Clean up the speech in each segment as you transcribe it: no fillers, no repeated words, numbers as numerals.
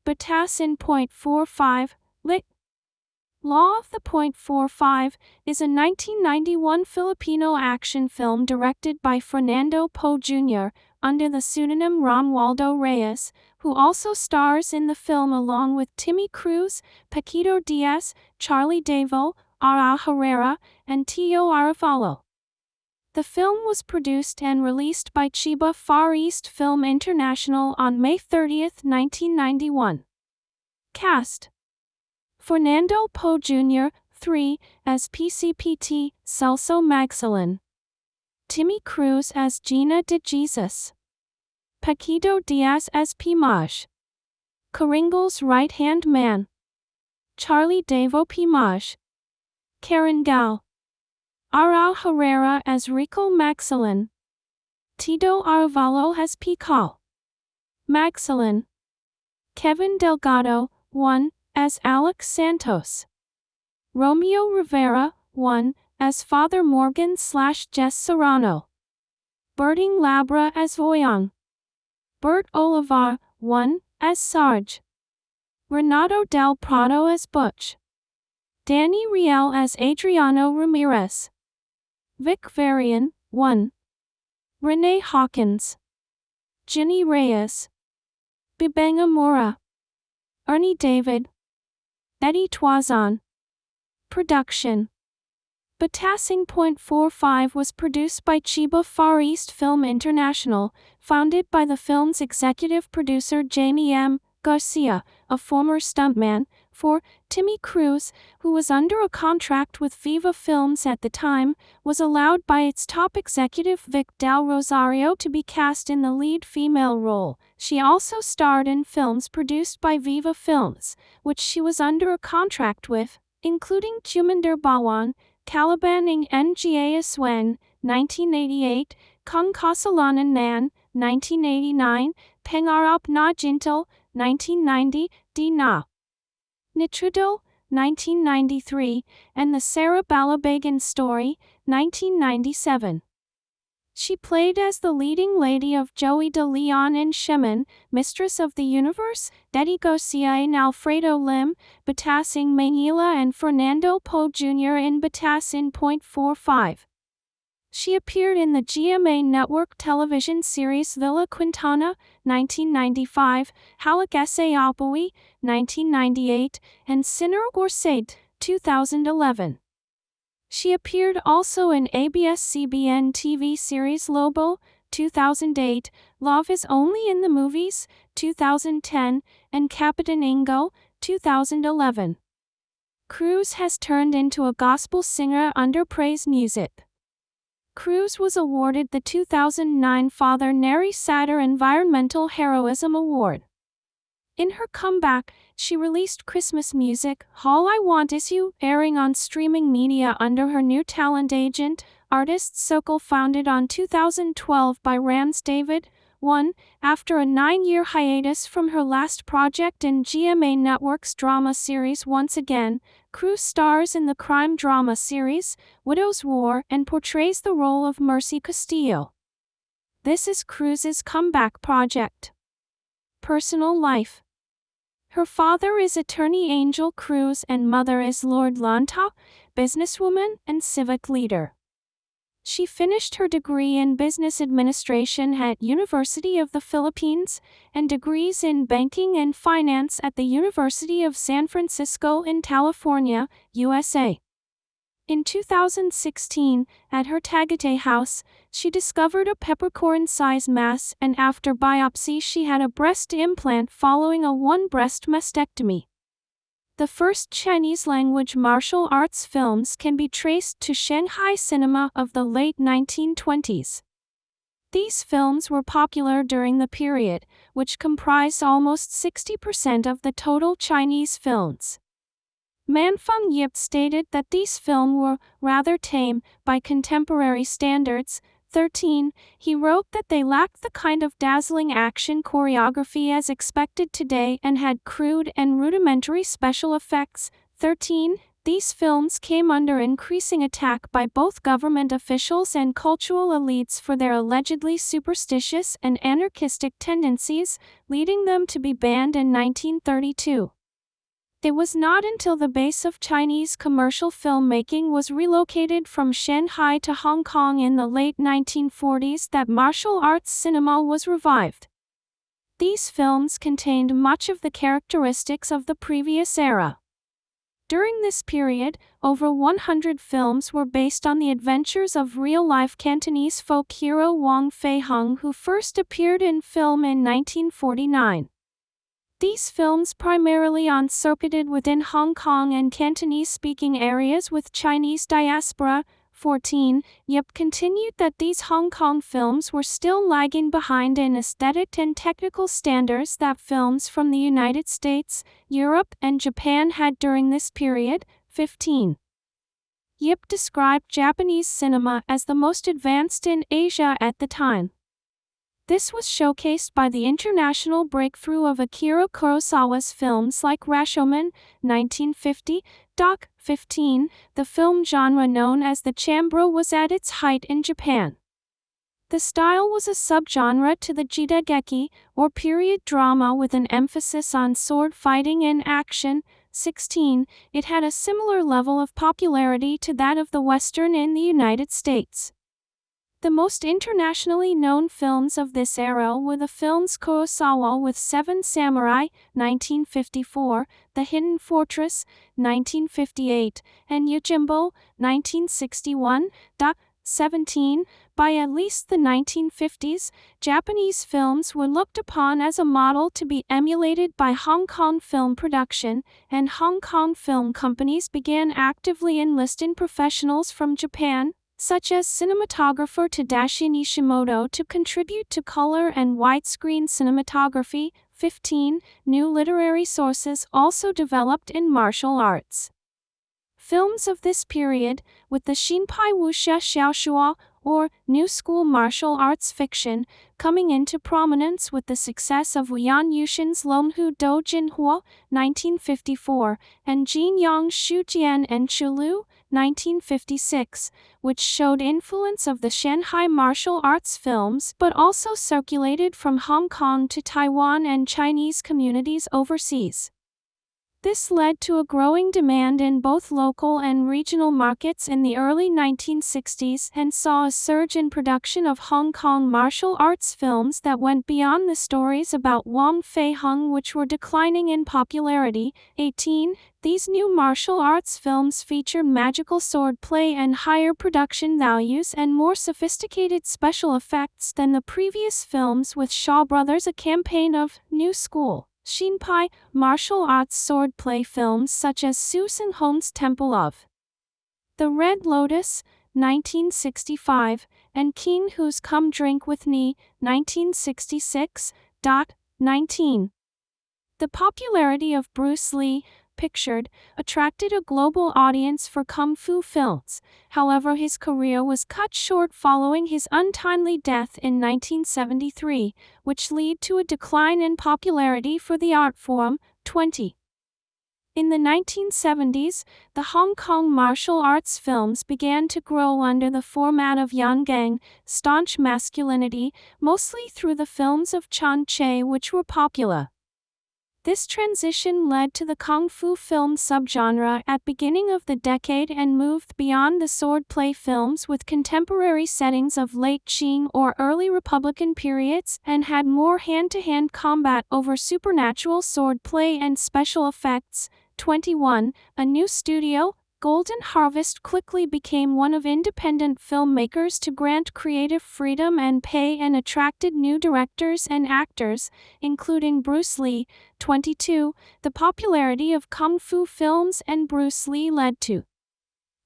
Batas in .45, lit. Law of the .45 is a 1991 Filipino action film directed by Fernando Poe Jr. under the pseudonym Romualdo Reyes, who also stars in the film along with Timmy Cruz, Paquito Diaz, Charlie Davao, Ara Herrera, and Tio Arevalo. The film was produced and released by Chiba Far East Film International on May 30, 1991. Cast: Fernando Poe Jr., 3, as PCPT, Celso Magsalan. Timmy Cruz as Gina de Jesus. Paquito Diaz as Pimaj. Karingal's right-hand man. Charlie Davao Pimaj. Karen Gao. Ara Herrera as Rico Magsalan. Tito Arevalo as Pical Magsalan. Kevin Delgado, 1, as Alex Santos. Romeo Rivera, 1, as Father Morgan/Jess Serrano. Berting Labra as Voyang. Bert Olivar, 1, as Sarge. Renato Del Prado as Butch. Danny Riel as Adriano Ramirez. Vic Varian, 1. Renee Hawkins. Ginny Reyes. Bibeng Amora. Ernie David. Eddie Tuazon. Production: Batasing .45 was produced by Chiba Far East Film International, founded by the film's executive producer Jamie M. Garcia, a former stuntman, for Timmy Cruz, who was under a contract with Viva Films at the time, was allowed by its top executive Vic Del Rosario to be cast in the lead female role. She also starred in films produced by Viva Films, which she was under a contract with, including Chumander Bawan, Calaban ng Nga Aswan, 1988, Kung Kasalanan Nan, 1989, Pengarap na Jintal, 1990, Di Na Nitrudo, 1993, and The Sarah Balabagan Story, 1997. She played as the leading lady of Joey de Leon in Shemin, Mistress of the Universe, Eddie Garcia in Alfredo Lim, Batasing Manila, and Fernando Poe Jr. in Batasing .45. She appeared in the GMA Network television series Villa Quintana, 1995, Halik Ese Apawi, 1998, and Sinner or Said, 2011. She appeared also in ABS-CBN TV series Lobo, 2008, Love is Only in the Movies, 2010, and Capitan Ingo, 2011. Cruz has turned into a gospel singer under praise music. Cruz was awarded the 2009 Father Neri Sadder Environmental Heroism Award. In her comeback, she released Christmas music, All I Want Is You, airing on streaming media under her new talent agent, Artists Circle, founded on 2012 by Rance David. 1. After a 9-year hiatus from her last project in GMA Network's drama series Once Again, Cruz stars in the crime drama series, Widow's War, and portrays the role of Mercy Castillo. This is Cruz's comeback project. Personal life. Her father is attorney Angel Cruz and mother is Lord Lanta, businesswoman and civic leader. She finished her degree in business administration at University of the Philippines and degrees in banking and finance at the University of San Francisco in California, USA. In 2016, at her Tagaytay house, she discovered a peppercorn-sized mass, and after biopsy she had a breast implant following a one-breast mastectomy. The first Chinese-language martial arts films can be traced to Shanghai cinema of the late 1920s. These films were popular during the period, which comprised almost 60% of the total Chinese films. Manfeng Yip stated that these films were rather tame by contemporary standards. 13. He wrote that they lacked the kind of dazzling action choreography as expected today and had crude and rudimentary special effects. 13. These films came under increasing attack by both government officials and cultural elites for their allegedly superstitious and anarchistic tendencies, leading them to be banned in 1932. It was not until the base of Chinese commercial filmmaking was relocated from Shanghai to Hong Kong in the late 1940s that martial arts cinema was revived. These films contained much of the characteristics of the previous era. During this period, over 100 films were based on the adventures of real-life Cantonese folk hero Wang Fei Hung, who first appeared in film in 1949. These films primarily circuited within Hong Kong and Cantonese-speaking areas with Chinese diaspora. 14. Yip continued that these Hong Kong films were still lagging behind in aesthetic and technical standards that films from the United States, Europe, and Japan had during this period. 15. Yip described Japanese cinema as the most advanced in Asia at the time. This was showcased by the international breakthrough of Akira Kurosawa's films like Rashomon, 1950, Doc. 15. The film genre known as the chambro was at its height in Japan. The style was a subgenre to the jidegeki, or period drama with an emphasis on sword fighting and action. 16. It had a similar level of popularity to that of the Western in the United States. The most internationally known films of this era were the films Kurosawa with Seven Samurai, 1954, The Hidden Fortress, 1958, and Yojimbo, 1961. 17. By at least the 1950s, Japanese films were looked upon as a model to be emulated by Hong Kong film production, and Hong Kong film companies began actively enlisting professionals from Japan, such as cinematographer Tadashi Nishimoto, to contribute to color and widescreen cinematography. 15. New literary sources also developed in martial arts. Films of this period, with the Shinpai Wuxia Xiaoshua, or New School martial arts fiction, coming into prominence with the success of Yan Yushin's Longhu Do Jinhua, 1954, and Jin Yang Shujian and Chulu, 1956, which showed influence of the Shanghai martial arts films but also circulated from Hong Kong to Taiwan and Chinese communities overseas. This led to a growing demand in both local and regional markets in the early 1960s and saw a surge in production of Hong Kong martial arts films that went beyond the stories about Wang Fei Hung, which were declining in popularity. 18. These new martial arts films featured magical swordplay and higher production values and more sophisticated special effects than the previous films, with Shaw Brothers a campaign of New School Shinpai martial arts swordplay films such as Su Sin Hong's Temple of the Red Lotus, 1965, and King Who's Come Drink With Me, 1966. 19. The popularity of Bruce Lee, pictured, attracted a global audience for kung fu films. However, his career was cut short following his untimely death in 1973, which led to a decline in popularity for the art form. 20. In the 1970s, the Hong Kong martial arts films began to grow under the format of Yangang, staunch masculinity, mostly through the films of Chan Che, which were popular. This transition led to the kung fu film subgenre at beginning of the decade and moved beyond the swordplay films with contemporary settings of late Qing or early Republican periods, and had more hand-to-hand combat over supernatural swordplay and special effects. 21. A new studio, Golden Harvest, quickly became one of independent filmmakers to grant creative freedom and pay, and attracted new directors and actors, including Bruce Lee. 22. The popularity of kung fu films and Bruce Lee led to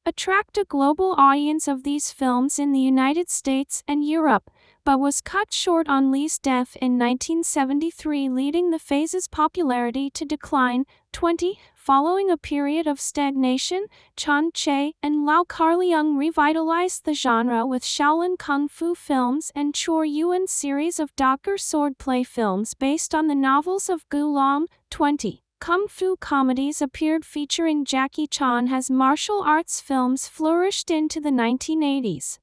attract a global audience of these films in the United States and Europe, but was cut short on Lee's death in 1973, leading the phase's popularity to decline. 20. Following a period of stagnation, Chan Che and Lau Kar-leung revitalized the genre with Shaolin Kung Fu films and Chor Yuan's series of Docker swordplay films based on the novels of Gu Lam. 20. kung fu comedies appeared featuring Jackie Chan as martial arts films flourished into the 1980s.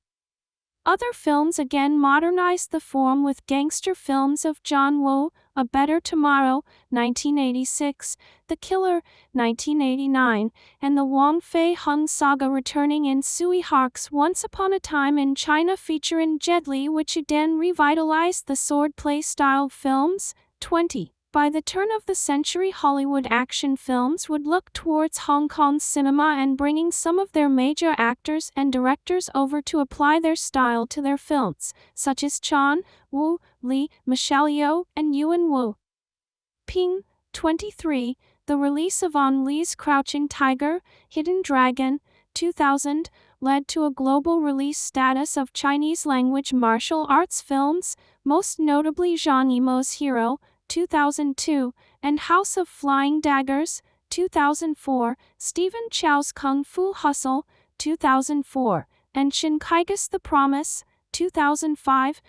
Other films again modernized the form with gangster films of John Woo, A Better Tomorrow, 1986, The Killer, 1989, and the Wong Fei-hung saga returning in Tsui Hark's Once Upon a Time in China featuring Jet Li, which again revitalized the swordplay style films. 20. By the turn of the century, Hollywood action films would look towards Hong Kong cinema and bringing some of their major actors and directors over to apply their style to their films, such as Chan, Wu, Li, Michelle Yeoh, and Yuan Wu. Ping. 23. The release of Ang Lee's Crouching Tiger, Hidden Dragon, 2000, led to a global release status of Chinese-language martial arts films, most notably Zhang Yimou's Hero, 2002, and House of Flying Daggers, 2004, Stephen Chow's Kung Fu Hustle, 2004, and Shinkaiga's The Promise, 2005.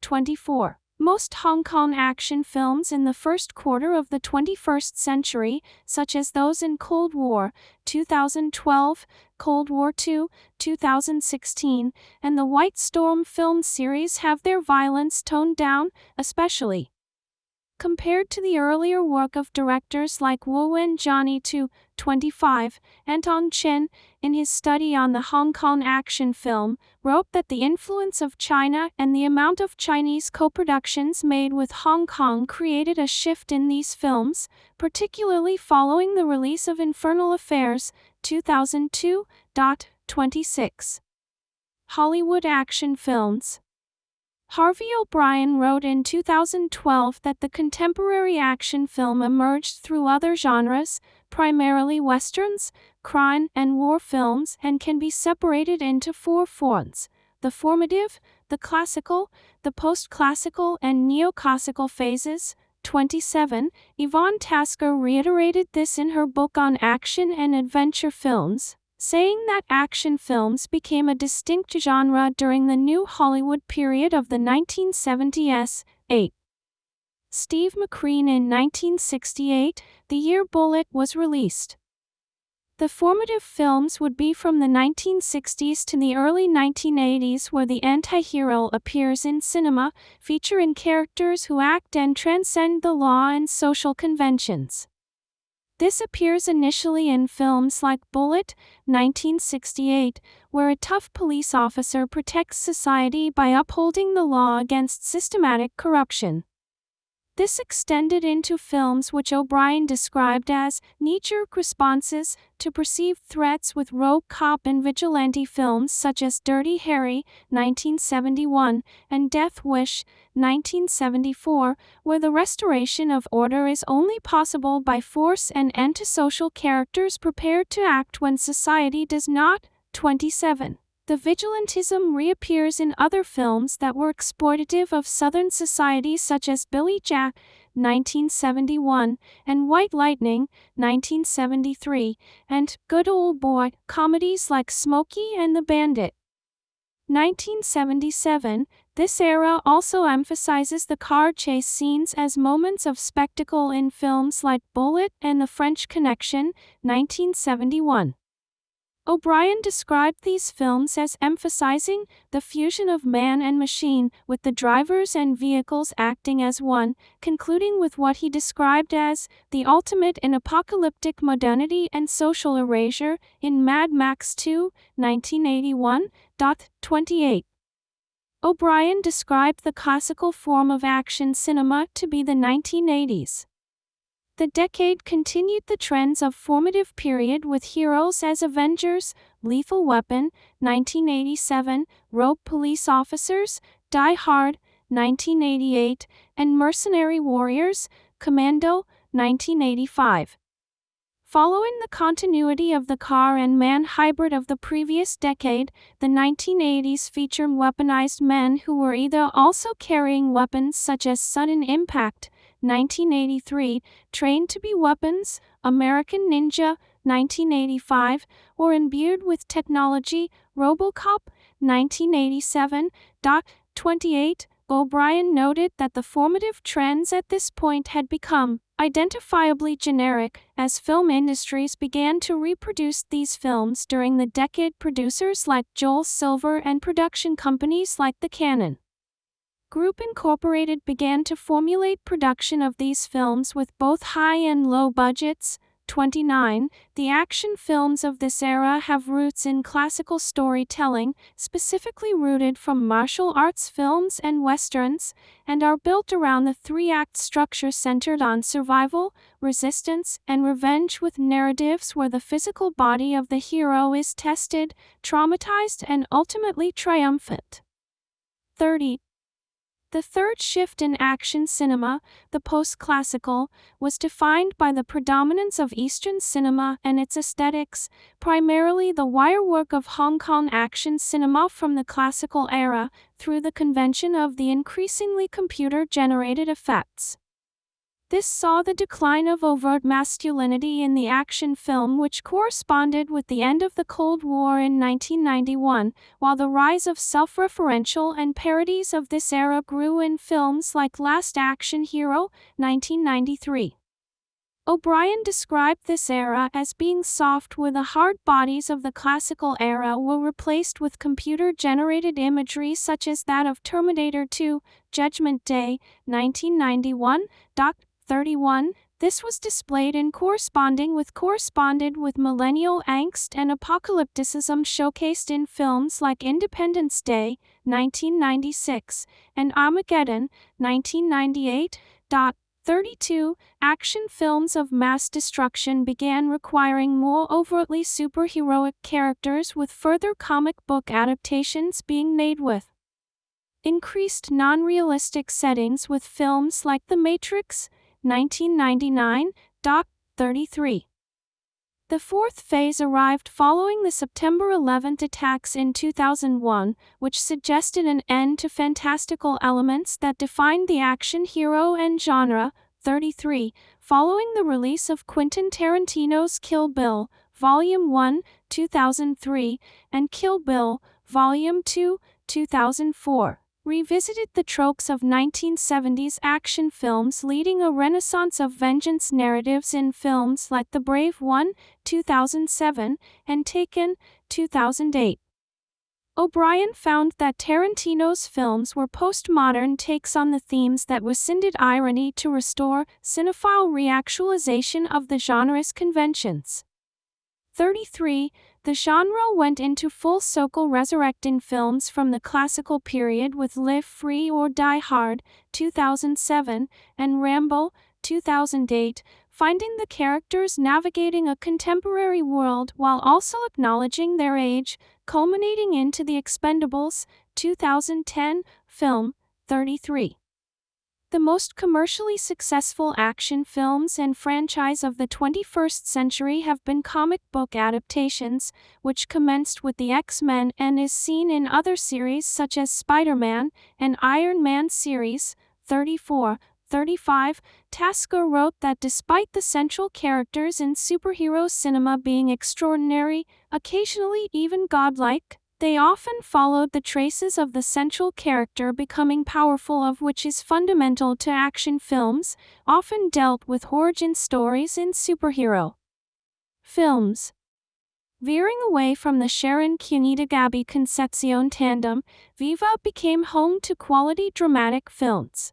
24. Most Hong Kong action films in the first quarter of the 21st century, such as those in Cold War, 2012, Cold War II, 2016, and the White Storm film series have their violence toned down, especially compared to the earlier work of directors like Wu and Johnny Tu. 25, Anton Chen, in his study on the Hong Kong action film, wrote that the influence of China and the amount of Chinese co-productions made with Hong Kong created a shift in these films, particularly following the release of Infernal Affairs, 2002. 26. Hollywood action films. Harvey O'Brien wrote in 2012 that the contemporary action film emerged through other genres, primarily westerns, crime, and war films, and can be separated into four forms: the formative, the classical, the post-classical, and neoclassical phases. 27. Yvonne Tasker reiterated this in her book on action and adventure films, saying that action films became a distinct genre during the New Hollywood period of the 1970s. 8. Steve McQueen in 1968, the year Bullitt was released. The formative films would be from the 1960s to the early 1980s, where the anti-hero appears in cinema, featuring characters who act and transcend the law and social conventions. This appears initially in films like Bullitt, 1968, where a tough police officer protects society by upholding the law against systematic corruption. This extended into films which O'Brien described as knee-jerk responses to perceived threats, with rogue cop and vigilante films such as Dirty Harry, 1971, and Death Wish, 1974, where the restoration of order is only possible by force and antisocial characters prepared to act when society does not. 27. The vigilantism reappears in other films that were exploitative of Southern society, such as Billy Jack, 1971, and White Lightning, 1973, and Good Old Boy comedies like Smokey and the Bandit, 1977. This era also emphasizes the car chase scenes as moments of spectacle in films like Bullitt and The French Connection, 1971. O'Brien described these films as emphasizing the fusion of man and machine, with the drivers and vehicles acting as one, concluding with what he described as the ultimate in apocalyptic modernity and social erasure in Mad Max 2, 1981. 28. O'Brien described the classical form of action cinema to be the 1980s. The decade continued the trends of formative period with heroes as Avengers, Lethal Weapon, 1987, Rogue Police Officers, Die Hard, 1988, and Mercenary Warriors, Commando, 1985. Following the continuity of the car and man hybrid of the previous decade, the 1980s featured weaponized men who were either also carrying weapons such as Sudden Impact, 1983, Trained to Be Weapons, American Ninja, 1985, or imbued with technology, RoboCop, 1987. 28. O'Brien noted that the formative trends at this point had become identifiably generic. As film industries began to reproduce these films during the decade, producers like Joel Silver and production companies like the Canon Group Incorporated began to formulate production of these films with both high and low budgets. 29. The action films of this era have roots in classical storytelling, specifically rooted from martial arts films and westerns, and are built around the three-act structure centered on survival, resistance, and revenge, with narratives where the physical body of the hero is tested, traumatized, and ultimately triumphant. 30. The third shift in action cinema, the post-classical, was defined by the predominance of Eastern cinema and its aesthetics, primarily the wirework of Hong Kong action cinema from the classical era, through the convention of the increasingly computer-generated effects. This saw the decline of overt masculinity in the action film, which corresponded with the end of the Cold War in 1991, while the rise of self-referential and parodies of this era grew in films like Last Action Hero, 1993. O'Brien described this era as being soft, where the hard bodies of the classical era were replaced with computer-generated imagery such as that of Terminator 2, Judgment Day, 1991. 31. This was displayed and corresponded with millennial angst and apocalypticism showcased in films like Independence Day, 1996, and Armageddon, 1998. 32. Action films of mass destruction began requiring more overtly superheroic characters, with further comic book adaptations being made with increased non-realistic settings, with films like The Matrix, 1999. 33. The fourth phase arrived following the September 11 attacks in 2001, which suggested an end to fantastical elements that defined the action hero and genre. 33. Following the release of Quentin Tarantino's Kill Bill, Volume 1, 2003, and Kill Bill, Volume 2, 2004. Revisited the tropes of 1970s action films, leading a renaissance of vengeance narratives in films like The Brave One, 2007, and Taken, 2008. O'Brien found that Tarantino's films were postmodern takes on the themes that rescinded irony to restore cinephile reactualization of the genre's conventions. 33. The genre went into full circle, resurrecting films from the classical period with Live Free or Die Hard, 2007, and Rambo, 2008, finding the characters navigating a contemporary world while also acknowledging their age, culminating into The Expendables, 2010, film. 33. The most commercially successful action films and franchise of the 21st century have been comic book adaptations, which commenced with the X-Men and is seen in other series such as Spider-Man and Iron Man series. 34. 35. Tasker wrote that despite the central characters in superhero cinema being extraordinary, occasionally even godlike, they often followed the traces of the central character becoming powerful, of which is fundamental to action films, often dealt with origin stories in superhero films. Veering away from the Sharon Cuneta-Gabby Concepcion tandem, Viva became home to quality dramatic films.